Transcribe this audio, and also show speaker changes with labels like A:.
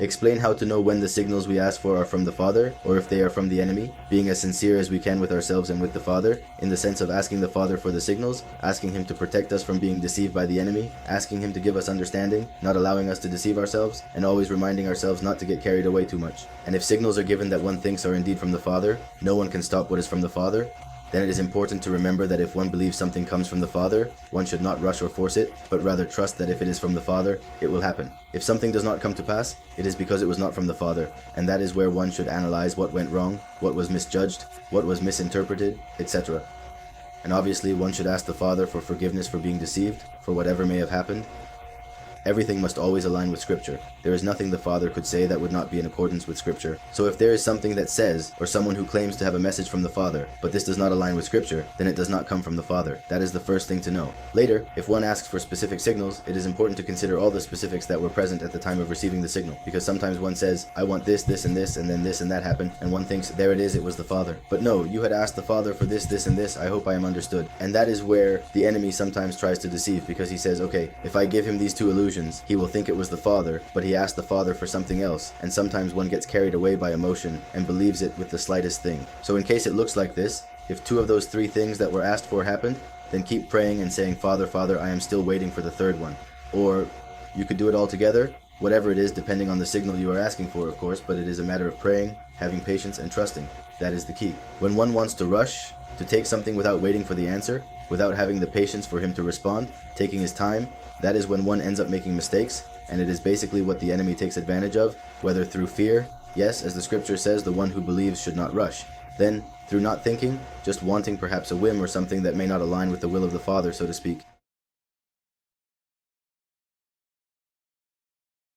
A: Explain how to know when the signals we ask for are from the Father, or if they are from the enemy, being as sincere as we can with ourselves and with the Father, in the sense of asking the Father for the signals, asking Him to protect us from being deceived by the enemy, asking Him to give us understanding, not allowing us to deceive ourselves, and always reminding ourselves not to get carried away too much. And if signals are given that one thinks are indeed from the Father, no one can stop what is from the Father, then it is important to remember that if one believes something comes from the Father, one should not rush or force it, but rather trust that if it is from the Father, it will happen. If something does not come to pass, it is because it was not from the Father, and that is where one should analyze what went wrong, what was misjudged, what was misinterpreted, etc. And obviously one should ask the Father for forgiveness for being deceived, for whatever may have happened. Everything must always align with Scripture. There is nothing the Father could say that would not be in accordance with Scripture. So if there is something that says, or someone who claims to have a message from the Father, but this does not align with Scripture, then it does not come from the Father. That is the first thing to know. Later, if one asks for specific signals, it is important to consider all the specifics that were present at the time of receiving the signal. Because sometimes one says, I want this, this, and this, and then this and that happened, and one thinks, there it is, it was the Father. But no, you had asked the Father for this, this, and this, I hope I am understood. And that is where the enemy sometimes tries to deceive, because he says, okay, if I give him these two illusions, he will think it was the Father, but he asked the Father for something else, and sometimes one gets carried away by emotion and believes it with the slightest thing. So in case it looks like this, if two of those three things that were asked for happened, then keep praying and saying, Father, Father, I am still waiting for the third one. Or you could do it all together, whatever it is, depending on the signal you are asking for, of course, but it is a matter of praying, having patience, and trusting. That is the key. When one wants to rush, to take something without waiting for the answer, without having the patience for him to respond, taking his time, that is when one ends up making mistakes, and it is basically what the enemy takes advantage of, whether through fear, yes, as the scripture says, the one who believes should not rush. Then, through not thinking, just wanting perhaps a whim or something that may not align with the will of the Father, so to speak.